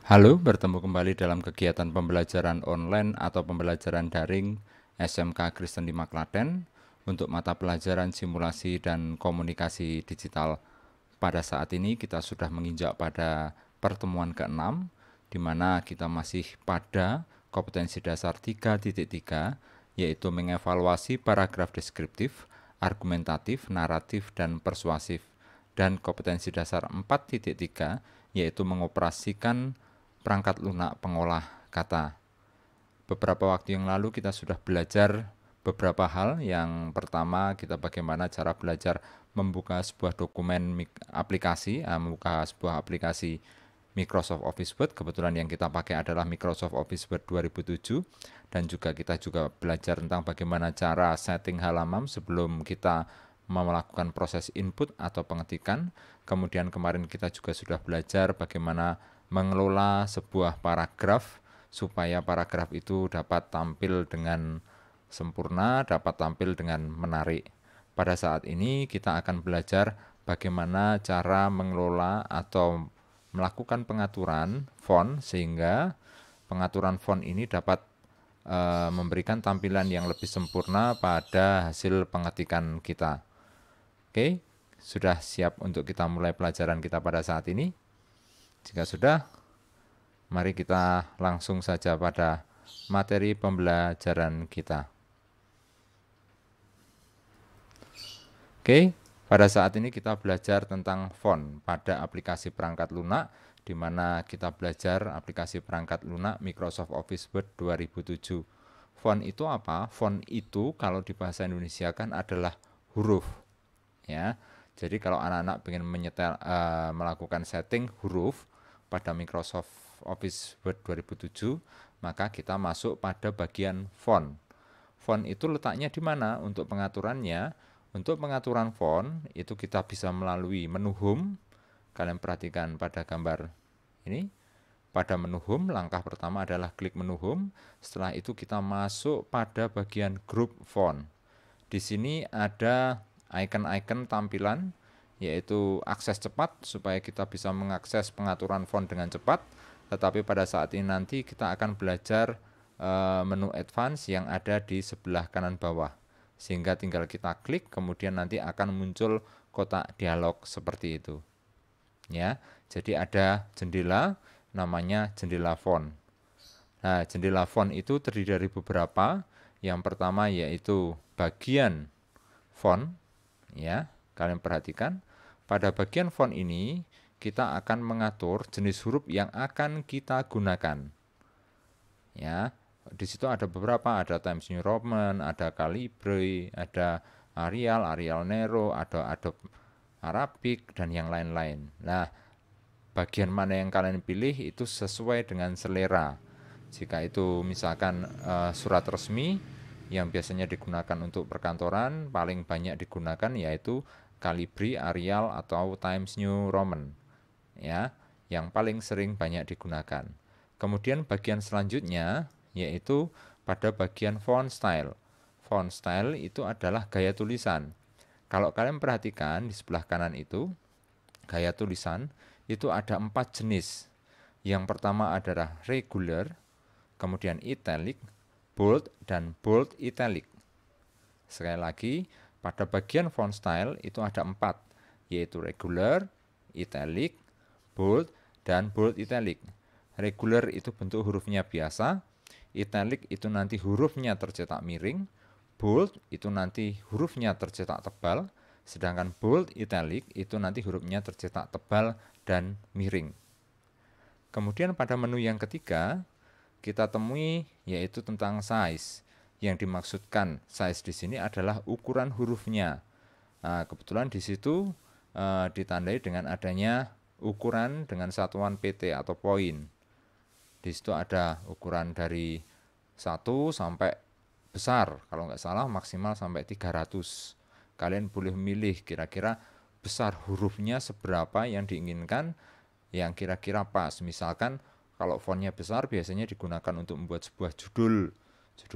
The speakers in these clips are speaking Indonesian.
Halo, bertemu kembali dalam kegiatan pembelajaran online atau pembelajaran daring SMK Kristen 5 Klaten untuk mata pelajaran simulasi dan komunikasi digital. Pada saat ini kita sudah menginjak pada pertemuan ke-6, di mana kita masih pada kompetensi dasar 3.3, yaitu mengevaluasi paragraf deskriptif, argumentatif, naratif, dan persuasif. Dan kompetensi dasar 4.3, yaitu mengoperasikan perangkat lunak pengolah kata. Beberapa waktu yang lalu kita sudah belajar beberapa hal. Yang pertama, kita bagaimana cara belajar membuka sebuah dokumen aplikasi, membuka sebuah aplikasi Microsoft Office Word. Kebetulan yang kita pakai adalah Microsoft Office Word 2007. Dan juga kita belajar tentang bagaimana cara setting halaman sebelum kita melakukan proses input atau pengetikan. Kemudian kemarin kita juga sudah belajar bagaimana mengelola sebuah paragraf supaya paragraf itu dapat tampil dengan sempurna, dapat tampil dengan menarik. Pada saat ini kita akan belajar bagaimana cara mengelola atau melakukan pengaturan font sehingga pengaturan font ini dapat memberikan tampilan yang lebih sempurna pada hasil pengetikan kita. Oke, sudah siap untuk kita mulai pelajaran kita pada saat ini? Jika sudah, mari kita langsung saja pada materi pembelajaran kita. Oke, pada saat ini kita belajar tentang font pada aplikasi perangkat lunak, di mana kita belajar aplikasi perangkat lunak Microsoft Office Word 2007. Font itu apa? Font itu kalau di bahasa Indonesia kan adalah huruf, ya. Jadi kalau anak-anak ingin melakukan setting huruf pada Microsoft Office Word 2007, maka kita masuk pada bagian font. Font itu letaknya di mana untuk pengaturannya? Untuk pengaturan font itu kita bisa melalui menu Home. Kalian perhatikan pada gambar ini. Pada menu Home, langkah pertama adalah klik menu Home. Setelah itu kita masuk pada bagian Group Font. Di sini ada icon-icon tampilan, yaitu akses cepat supaya kita bisa mengakses pengaturan font dengan cepat. Tetapi pada saat ini nanti kita akan belajar menu Advance yang ada di sebelah kanan bawah. Sehingga tinggal kita klik, kemudian nanti akan muncul kotak dialog seperti itu. Ya, jadi ada jendela namanya jendela font. Nah, jendela font itu terdiri dari beberapa. Yang pertama yaitu bagian font, ya. Kalian perhatikan, pada bagian font ini kita akan mengatur jenis huruf yang akan kita gunakan. Ya, di situ ada beberapa, ada Times New Roman, ada Calibri, ada Arial, Arial Nero, ada Adobe Arabic, dan yang lain-lain. Nah, bagian mana yang kalian pilih itu sesuai dengan selera. Jika itu misalkan surat resmi yang biasanya digunakan untuk perkantoran, paling banyak digunakan yaitu Calibri, Arial, atau Times New Roman, ya, yang paling sering banyak digunakan. Kemudian bagian selanjutnya yaitu pada bagian font style. Font style itu adalah gaya tulisan. Kalau kalian perhatikan di sebelah kanan itu, gaya tulisan itu ada 4 jenis. Yang pertama adalah regular, kemudian italic, bold, dan bold italic. Sekali lagi, pada bagian font style itu ada 4, yaitu regular, italic, bold, dan bold italic. Regular itu bentuk hurufnya biasa, italic itu nanti hurufnya tercetak miring, bold itu nanti hurufnya tercetak tebal, sedangkan bold italic itu nanti hurufnya tercetak tebal dan miring. Kemudian pada menu yang ketiga, kita temui yaitu tentang size. Yang dimaksudkan size di sini adalah ukuran hurufnya. Nah, kebetulan di situ ditandai dengan adanya ukuran dengan satuan PT atau poin. Di situ ada ukuran dari 1 sampai besar, kalau nggak salah maksimal sampai 300. Kalian boleh milih kira-kira besar hurufnya seberapa yang diinginkan, yang kira-kira pas. Misalkan kalau fontnya besar biasanya digunakan untuk membuat sebuah judul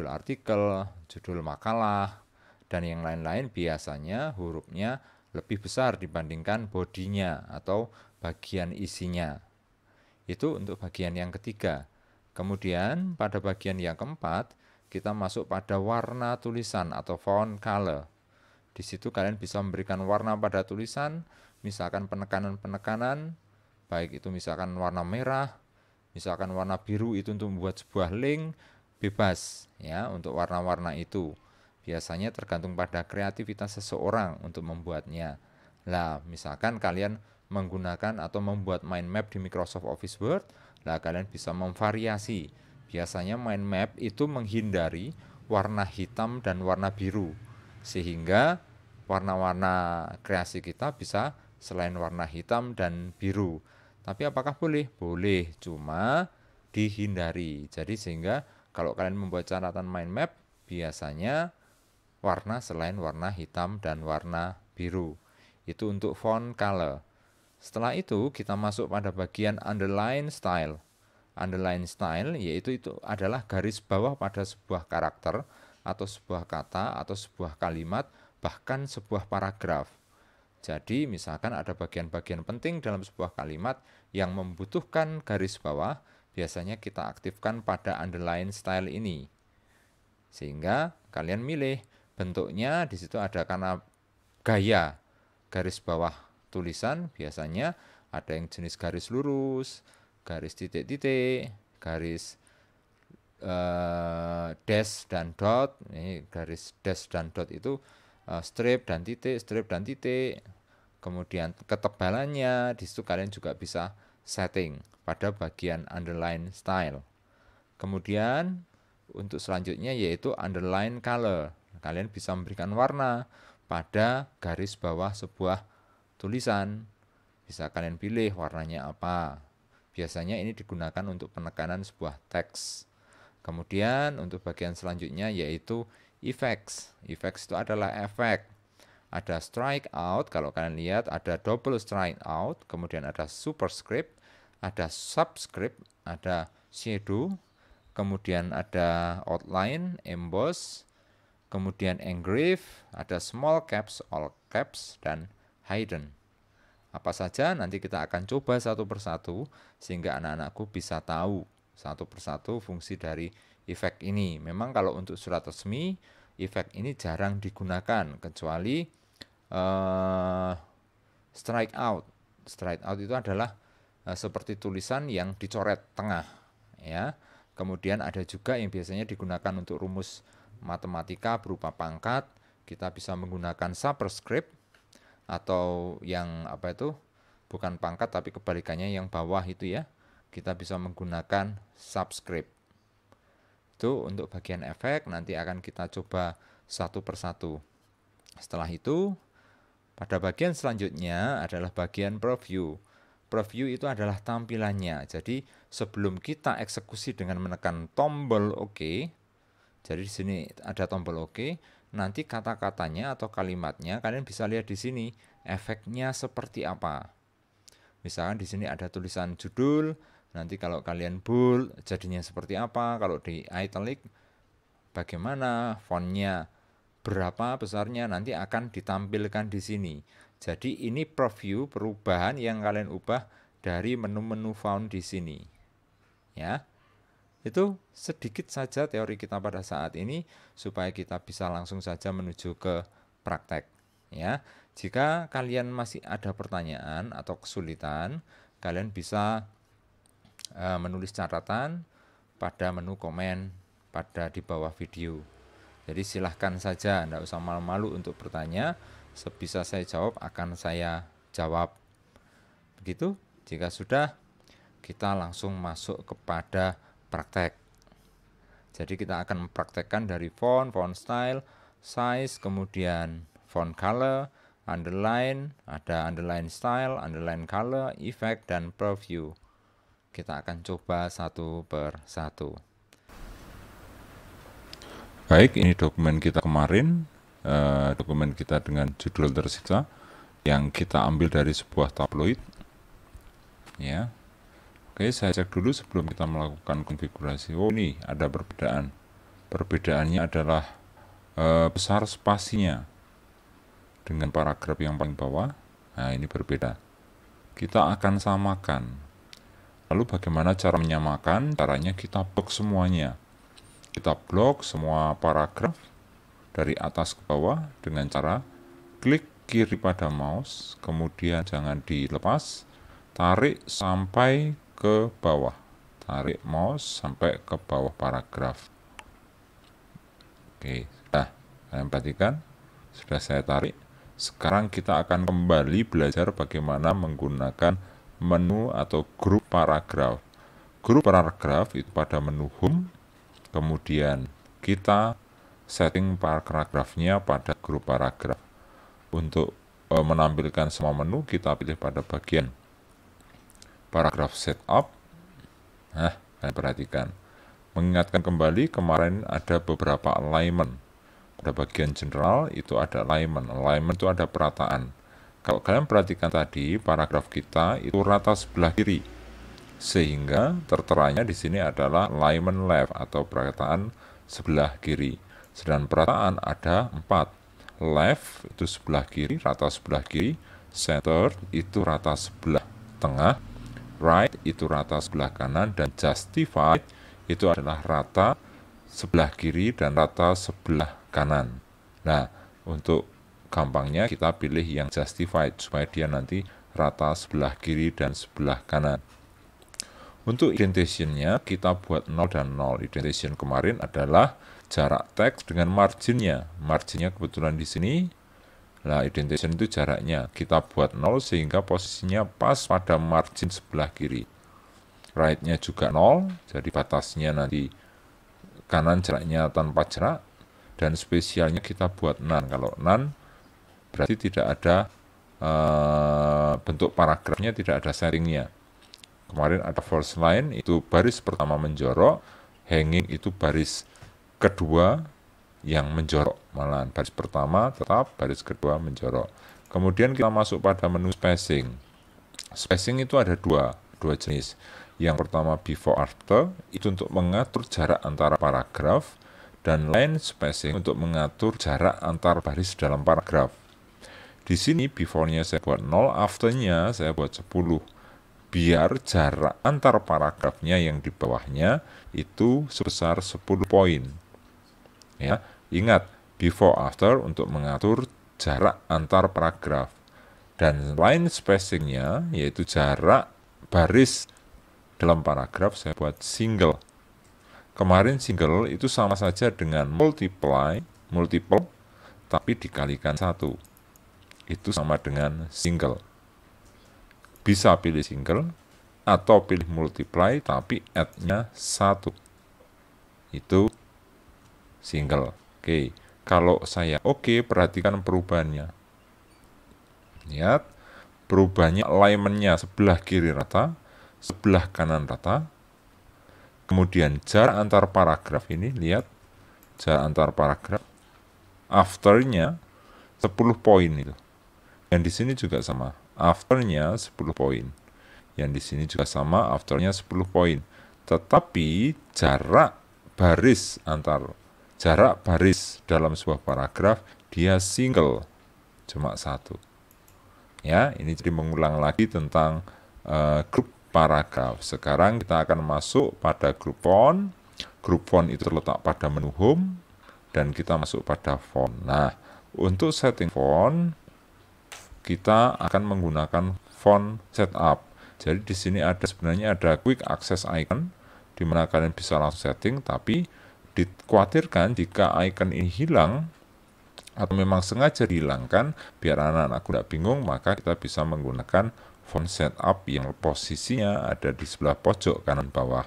artikel, judul makalah, dan yang lain-lain. Biasanya hurufnya lebih besar dibandingkan bodinya atau bagian isinya. Itu untuk bagian yang ketiga. Kemudian pada bagian yang keempat, kita masuk pada warna tulisan atau font color. Di situ kalian bisa memberikan warna pada tulisan, misalkan penekanan-penekanan, baik itu misalkan warna merah, misalkan warna biru itu untuk membuat sebuah link, bebas ya untuk warna-warna itu. Biasanya tergantung pada kreativitas seseorang untuk membuatnya. Lah, misalkan kalian menggunakan atau membuat mind map di Microsoft Office Word, lah kalian bisa memvariasi. Biasanya mind map itu menghindari warna hitam dan warna biru, sehingga warna-warna kreasi kita bisa selain warna hitam dan biru. Tapi apakah boleh? Boleh, cuma dihindari. Jadi sehingga kalau kalian membuat catatan mind map, biasanya warna selain warna hitam dan warna biru. Itu untuk font color. Setelah itu kita masuk pada bagian underline style. Underline style yaitu itu adalah garis bawah pada sebuah karakter atau sebuah kata atau sebuah kalimat, bahkan sebuah paragraf. Jadi misalkan ada bagian-bagian penting dalam sebuah kalimat yang membutuhkan garis bawah, biasanya kita aktifkan pada underline style ini. Sehingga kalian milih bentuknya, di situ ada karena gaya garis bawah tulisan, biasanya ada yang jenis garis lurus, garis titik-titik, garis dash dan dot. Ini garis dash dan dot itu strip dan titik. Kemudian ketebalannya, di situ kalian juga bisa setting pada bagian underline style. Kemudian untuk selanjutnya yaitu underline color. Kalian bisa memberikan warna pada garis bawah sebuah tulisan. Bisa kalian pilih warnanya apa. Biasanya ini digunakan untuk penekanan sebuah teks. Kemudian untuk bagian selanjutnya yaitu effects. Effects itu adalah efek. Ada strike out, kalau kalian lihat ada double strike out, kemudian ada superscript, ada subscript, ada shadow, kemudian ada outline, emboss, kemudian engrave, ada small caps, all caps, dan hidden. Apa saja nanti kita akan coba satu persatu sehingga anak-anakku bisa tahu satu persatu fungsi dari efek ini. Memang kalau untuk surat resmi, efek ini jarang digunakan kecuali strike out. Strike out itu adalah seperti tulisan yang dicoret tengah, ya. Kemudian ada juga yang biasanya digunakan untuk rumus matematika berupa pangkat. Kita bisa menggunakan superscript atau yang apa itu? Bukan pangkat tapi kebalikannya yang bawah itu ya. Kita bisa menggunakan subscript. Itu untuk bagian efek, nanti akan kita coba satu persatu. Setelah itu, pada bagian selanjutnya adalah bagian preview. Preview itu adalah tampilannya. Jadi sebelum kita eksekusi dengan menekan tombol OK, jadi di sini ada tombol OK, nanti kata-katanya atau kalimatnya kalian bisa lihat di sini efeknya seperti apa. Misalkan di sini ada tulisan judul, nanti kalau kalian bold jadinya seperti apa, kalau di italic bagaimana, fontnya berapa besarnya nanti akan ditampilkan di sini. Jadi ini preview perubahan yang kalian ubah dari menu-menu font di sini. Ya. Itu sedikit saja teori kita pada saat ini supaya kita bisa langsung saja menuju ke praktek. Ya. Jika kalian masih ada pertanyaan atau kesulitan, kalian bisa menulis catatan pada menu komen pada di bawah video. Jadi silahkan saja, tidak usah malu-malu untuk bertanya. Sebisa saya jawab akan saya jawab. Begitu, jika sudah, kita langsung masuk kepada praktek. Jadi kita akan mempraktekkan dari font style, size, kemudian font color, underline, ada underline style, underline color, effect, dan preview. Kita akan coba satu per satu. Baik, ini dokumen kita kemarin, dokumen kita dengan judul tersiksa yang kita ambil dari sebuah tabloid. Ya, oke, saya cek dulu sebelum kita melakukan konfigurasi. Oh, ini ada perbedaan. Perbedaannya adalah besar spasinya dengan paragraf yang paling bawah. Nah, ini berbeda. Kita akan samakan. Lalu bagaimana cara menyamakan? Caranya kita blok semuanya. Kita blok semua paragraf dari atas ke bawah dengan cara klik kiri pada mouse, kemudian jangan dilepas, tarik sampai ke bawah. Tarik mouse sampai ke bawah paragraf. Oke, sudah. Kalian perhatikan, sudah saya tarik. Sekarang kita akan kembali belajar bagaimana menggunakan menu atau grup paragraf. Grup paragraf itu pada menu home, kemudian kita setting paragrafnya pada grup paragraf. Untuk menampilkan semua menu, kita pilih pada bagian paragraf setup. Nah, kalian perhatikan. Mengingatkan kembali, kemarin ada beberapa alignment. Pada bagian general itu ada alignment. Alignment itu ada perataan. Kalau kalian perhatikan tadi, paragraf kita itu rata sebelah kiri. Sehingga terteranya di sini adalah alignment left atau perataan sebelah kiri. Sedangkan perataan ada 4. Left itu sebelah kiri, rata sebelah kiri. Center itu rata sebelah tengah. Right itu rata sebelah kanan. Dan justified itu adalah rata sebelah kiri dan rata sebelah kanan. Nah, untuk gampangnya kita pilih yang justified supaya dia nanti rata sebelah kiri dan sebelah kanan. Untuk indentation-nya kita buat 0 dan 0. Indentation kemarin adalah jarak teks dengan marginnya. Marginnya kebetulan di sini. Nah, indentation itu jaraknya. Kita buat 0 sehingga posisinya pas pada margin sebelah kiri. Right-nya juga 0, jadi batasnya nanti kanan jaraknya tanpa jarak. Dan spesialnya kita buat none. Kalau none berarti tidak ada bentuk paragrafnya, tidak ada settingnya. Kemarin ada first line, itu baris pertama menjorok, hanging itu baris kedua yang menjorok. Malahan baris pertama tetap, baris kedua menjorok. Kemudian kita masuk pada menu spacing. Spacing itu ada dua jenis. Yang pertama before after, itu untuk mengatur jarak antara paragraf, dan line spacing untuk mengatur jarak antar baris dalam paragraf. Di sini before-nya saya buat 0, after-nya saya buat 10. Biar jarak antar paragrafnya yang di bawahnya itu sebesar 10 poin. Ya, ingat, before after untuk mengatur jarak antar paragraf. Dan line spacing-nya yaitu jarak baris dalam paragraf saya buat single. Kemarin single itu sama saja dengan multiple, tapi dikalikan 1. Itu sama dengan single. Bisa pilih single atau pilih multiply tapi add-nya 1. Itu single. Oke, kalau saya oke, perhatikan perubahannya. Lihat, perubahannya alignment-nya sebelah kiri rata, sebelah kanan rata. Kemudian jarak antar paragraf ini, lihat, jarak antar paragraf after-nya 10 poin itu. Dan di sini juga sama. After-nya 10 poin. Yang di sini juga sama, after-nya 10 poin. Tetapi jarak baris dalam sebuah paragraf dia single, cuma 1. Ya, ini jadi mengulang lagi tentang grup paragraf. Sekarang kita akan masuk pada grup font. Grup font itu terletak pada menu home dan kita masuk pada font. Nah, untuk setting font kita akan menggunakan font setup. Jadi di sini sebenarnya ada quick access icon di mana kalian bisa langsung setting, tapi dikhawatirkan jika icon ini hilang atau memang sengaja dihilangkan biar anak-anak tidak bingung, maka kita bisa menggunakan font setup yang posisinya ada di sebelah pojok kanan bawah.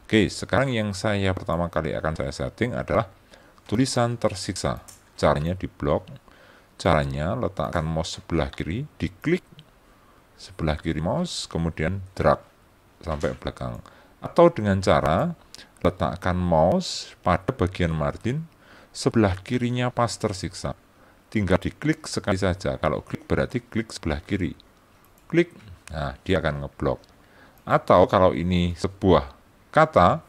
Oke, sekarang yang pertama kali akan saya setting adalah tulisan tersiksa. Caranya di blok. Caranya letakkan mouse sebelah kiri, diklik sebelah kiri mouse, kemudian drag sampai belakang. Atau dengan cara letakkan mouse pada bagian margin, sebelah kirinya pas tersiksa. Tinggal diklik sekali saja. Kalau klik berarti klik sebelah kiri. Klik, nah dia akan ngeblok. Atau kalau ini sebuah kata,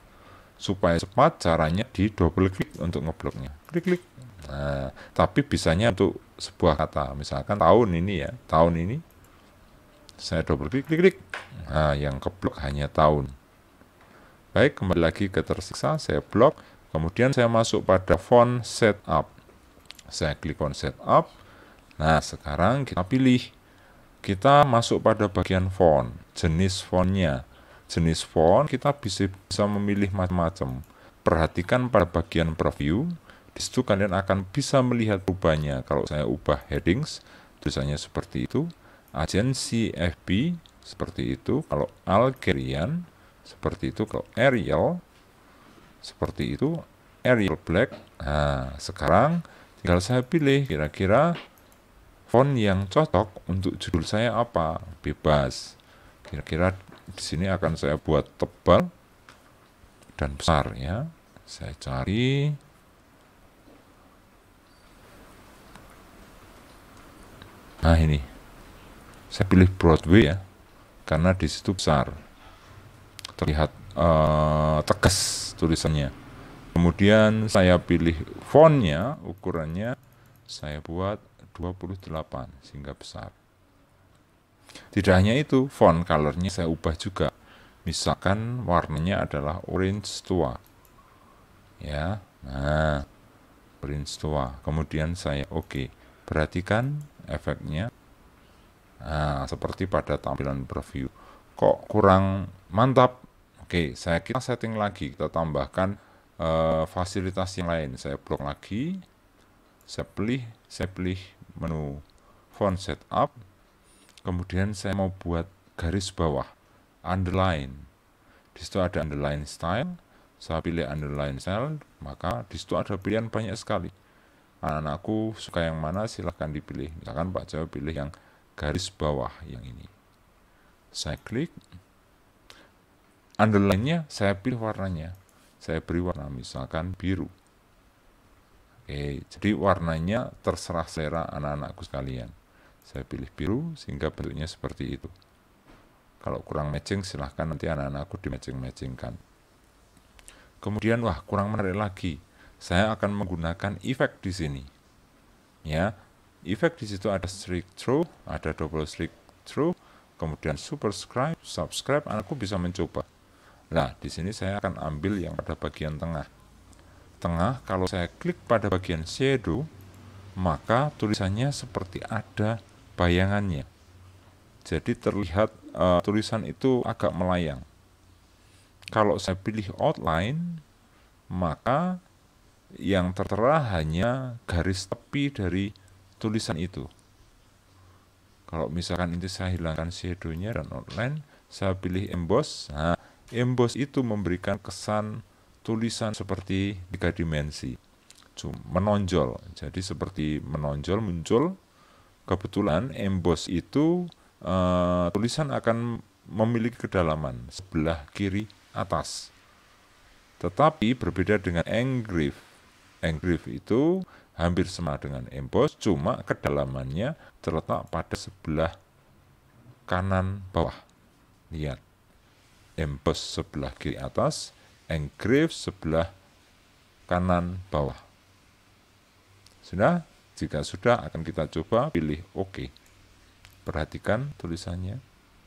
supaya cepat caranya di double klik untuk ngebloknya. Klik-klik. Nah, tapi bisanya untuk sebuah kata, misalkan tahun ini ya, tahun ini. Saya double klik. Nah, yang keblok hanya tahun. Baik, kembali lagi ke tersiksa, saya blok. Kemudian saya masuk pada font setup. Saya klik font setup. Nah, sekarang kita pilih. Kita masuk pada bagian font, jenis fontnya. Jenis font kita bisa memilih macam-macam. Perhatikan pada bagian preview. Di situ kalian akan bisa melihat perubahannya. Kalau saya ubah headings, tulisannya seperti itu. Agency FB seperti itu. Kalau Algerian seperti itu. Kalau Arial seperti itu. Arial Black. Nah, sekarang tinggal saya pilih kira-kira font yang cocok untuk judul saya apa. Bebas. Kira-kira di sini akan saya buat tebal dan besar ya. Saya cari. Nah ini, saya pilih Broadway ya, karena di situ besar, terlihat tegas tulisannya. Kemudian saya pilih fontnya, ukurannya saya buat 28 sehingga besar. Tidak hanya itu, font colornya saya ubah juga. Misalkan warnanya adalah orange tua, ya. Nah, orange tua. Kemudian saya oke. Perhatikan efeknya. Nah, seperti pada tampilan preview. Kok kurang mantap? Oke, kita setting lagi. Kita tambahkan fasilitas yang lain. Saya blok lagi. Saya pilih menu font setup. Kemudian saya mau buat garis bawah, underline. Di situ ada underline style. Saya pilih underline style, maka di situ ada pilihan banyak sekali. Anak-anakku suka yang mana silahkan dipilih. Misalkan Pak Jawa pilih yang garis bawah yang ini. Saya klik. Underline-nya saya pilih warnanya. Saya beri warna misalkan biru. Oke, jadi warnanya terserah selera anak-anakku sekalian. Saya pilih biru sehingga bentuknya seperti itu. Kalau kurang matching silahkan nanti anak-anakku di-matching-matchingkan. Kemudian wah kurang menarik lagi. Saya akan menggunakan efek di sini. Ya, efek di situ ada strike through, ada double strike through, kemudian superscribe, subscribe. Anakku bisa mencoba. Nah, di sini saya akan ambil yang pada bagian tengah. Tengah, kalau saya klik pada bagian shadow, maka tulisannya seperti ada bayangannya. Jadi terlihat tulisan itu agak melayang. Kalau saya pilih outline, maka yang tertera hanya garis tepi dari tulisan itu. Kalau misalkan ini saya hilangkan shadow-nya dan outline, saya pilih emboss. Nah, emboss itu memberikan kesan tulisan seperti 3 dimensi. Menonjol. Jadi seperti menonjol, muncul. Kebetulan emboss itu tulisan akan memiliki kedalaman sebelah kiri atas. Tetapi berbeda dengan engrave. Engrave itu hampir sama dengan emboss, cuma kedalamannya terletak pada sebelah kanan bawah. Lihat, emboss sebelah kiri atas, engrave sebelah kanan bawah. Sudah? Jika sudah, akan kita coba pilih OK. Perhatikan tulisannya.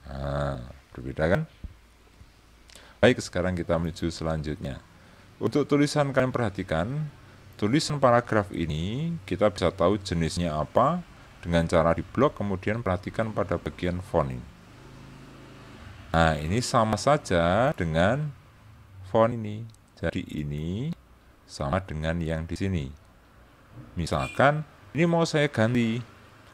Nah, berbeda kan? Baik, sekarang kita menuju selanjutnya. Untuk tulisan kalian perhatikan, tulisan paragraf ini kita bisa tahu jenisnya apa dengan cara diblok, kemudian perhatikan pada bagian font ini. Nah, ini sama saja dengan font ini. Jadi ini sama dengan yang di sini. Misalkan ini mau saya ganti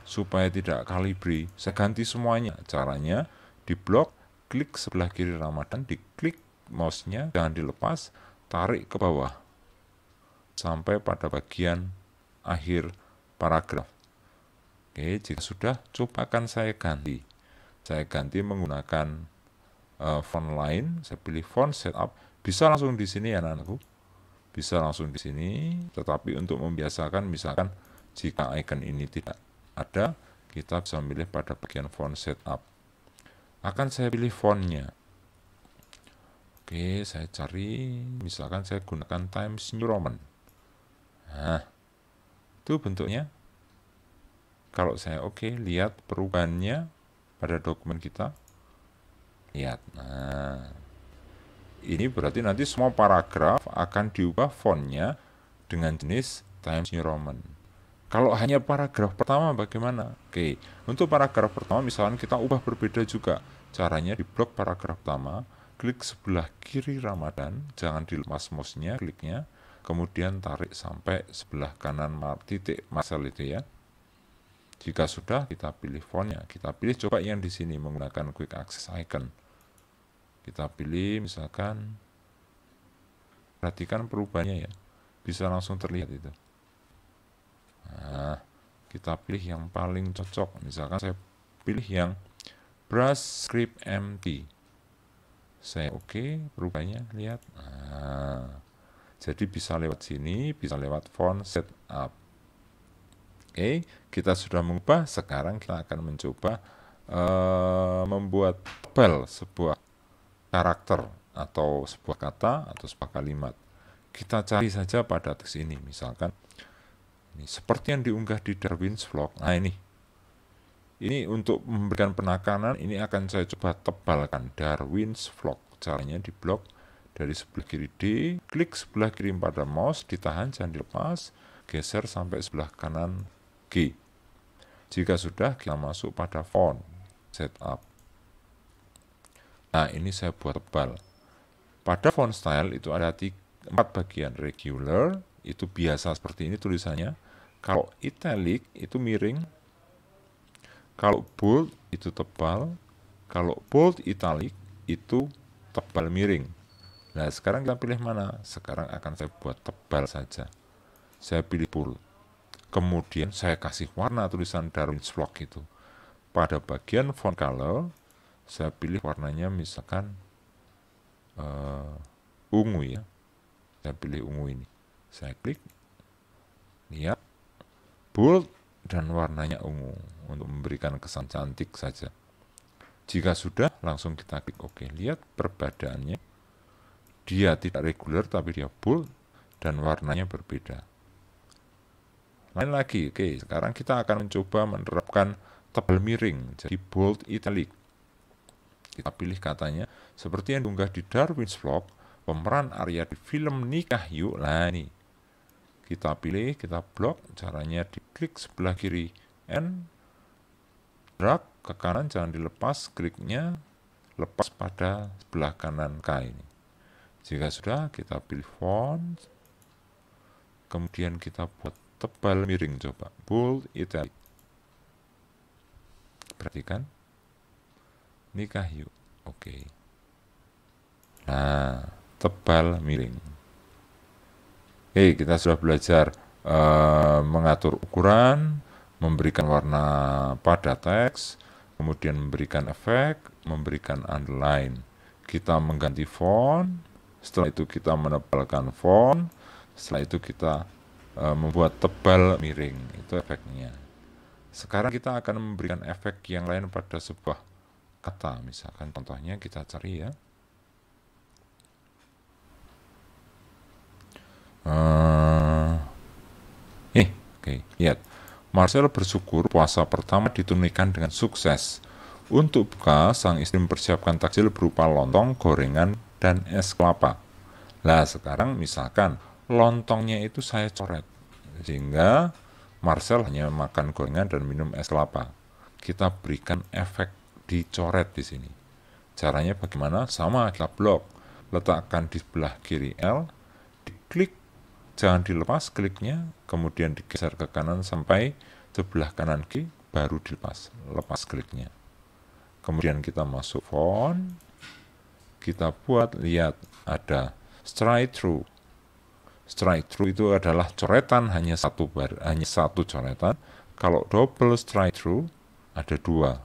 supaya tidak kalibre, saya ganti semuanya. Caranya diblok, klik sebelah kiri Ramadan, diklik mouse-nya, jangan dilepas, tarik ke bawah sampai pada bagian akhir paragraf. Oke, jika sudah, coba akan saya ganti. Saya ganti menggunakan font lain. Saya pilih font setup. Bisa langsung di sini ya anak-anakku. Bisa langsung di sini. Tetapi untuk membiasakan, misalkan jika icon ini tidak ada, kita bisa memilih pada bagian font setup. Akan saya pilih fontnya. Oke, saya cari. Misalkan saya gunakan Times New Roman. Nah, itu bentuknya. Kalau saya lihat perubahannya pada dokumen kita. Lihat, nah ini berarti nanti semua paragraf akan diubah fontnya dengan jenis Times New Roman. Kalau hanya paragraf pertama bagaimana? Oke, untuk paragraf pertama misalkan kita ubah berbeda juga. Caranya di blok paragraf pertama, klik sebelah kiri Ramadan, jangan dilepas mouse-nya, kliknya, kemudian tarik sampai sebelah kanan titik Marcel itu ya. Jika sudah, kita pilih fontnya. Kita pilih coba yang di sini menggunakan quick access icon. Kita pilih misalkan, perhatikan perubahannya ya, bisa langsung terlihat itu. Nah, kita pilih yang paling cocok. Misalkan saya pilih yang brush script empty. Saya oke, perubahannya lihat. Nah, jadi bisa lewat sini, bisa lewat font setup. Oke, kita sudah mengubah. Sekarang kita akan mencoba membuat tebal sebuah karakter atau sebuah kata atau sebuah kalimat. Kita cari saja pada teks ini, misalkan ini seperti yang diunggah di Darwin's Vlog. Nah ini untuk memberikan penekanan, ini akan saya coba tebalkan Darwin's Vlog. Caranya di blok dari sebelah kiri D, klik sebelah kiri pada mouse, ditahan jangan dilepas, geser sampai sebelah kanan G. Jika sudah, kita masuk pada font setup. Nah ini saya buat tebal. Pada font style itu ada 4 bagian. Regular itu biasa seperti ini tulisannya. Kalau italic itu miring. Kalau bold itu tebal. Kalau bold italic itu tebal miring. Nah sekarang kita pilih mana? Sekarang akan saya buat tebal saja. Saya pilih bold. Kemudian saya kasih warna tulisan Darwin's Vlog itu. Pada bagian font color saya pilih warnanya misalkan ungu ya. Saya pilih ungu ini. Saya klik. Lihat. Bold dan warnanya ungu. Untuk memberikan kesan cantik saja. Jika sudah, langsung kita klik OK. Lihat perbedaannya. Dia tidak reguler, tapi dia bold. Dan warnanya berbeda. Lain lagi. Oke, sekarang kita akan mencoba menerapkan tebal miring. Jadi bold italic. Kita pilih katanya, seperti yang diunggah di Darwin's Vlog, pemeran Arya di film Nikah Yuk. Nah ini, kita pilih, kita blok, caranya diklik sebelah kiri N, drag ke kanan, jangan dilepas, kliknya, lepas pada sebelah kanan K ini. Jika sudah, kita pilih font, kemudian kita buat tebal miring, coba, bold italic. Perhatikan. Nikah Yuk. Oke. Nah, tebal miring. Oke, kita sudah belajar mengatur ukuran, memberikan warna pada teks, kemudian memberikan efek, memberikan underline. Kita mengganti font, setelah itu kita menebalkan font, setelah itu kita membuat tebal miring. Itu efeknya. Sekarang kita akan memberikan efek yang lain pada sebuah kata, misalkan contohnya kita cari ya. Oke, lihat. Marcel bersyukur puasa pertama ditunaikan dengan sukses. Untuk buka, sang istri mempersiapkan takjil berupa lontong, gorengan, dan es kelapa. Nah, sekarang misalkan lontongnya itu saya coret, sehingga Marcel hanya makan gorengan dan minum es kelapa. Kita berikan efek dicoret di sini. Caranya bagaimana? Sama, kita blok. Letakkan di sebelah kiri L, diklik, jangan dilepas kliknya, kemudian digeser ke kanan sampai sebelah kanan G, baru dilepas, lepas kliknya. Kemudian kita masuk font, kita buat, lihat, ada straight through. Straight through itu adalah coretan hanya satu coretan. Kalau double straight through, ada 2.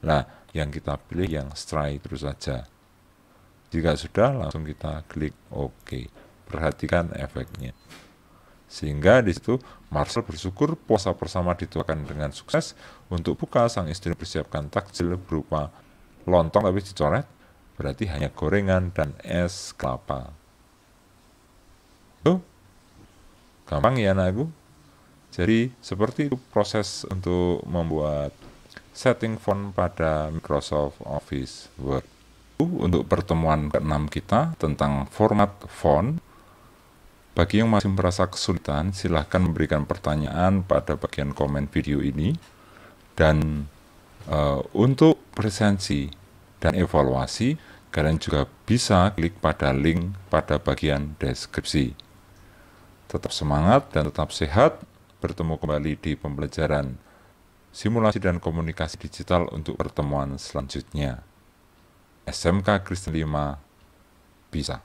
Nah, yang kita pilih yang straight through saja. Jika sudah, langsung kita klik OK. Perhatikan efeknya. Sehingga di situ Marcel bersyukur puasa bersama dituakan dengan sukses. Untuk buka, sang istri persiapkan takjil berupa lontong tapi dicoret, berarti hanya gorengan dan es kelapa. Tuh, gampang ya anakku. Jadi seperti itu proses untuk membuat setting font pada Microsoft Office Word. Untuk pertemuan ke-6 kita tentang format font, bagi yang masih merasa kesulitan, silahkan memberikan pertanyaan pada bagian komen video ini. Dan untuk presensi dan evaluasi, kalian juga bisa klik pada link pada bagian deskripsi. Tetap semangat dan tetap sehat. Bertemu kembali di pembelajaran simulasi dan komunikasi digital untuk pertemuan selanjutnya. SMK Kristen 5 bisa.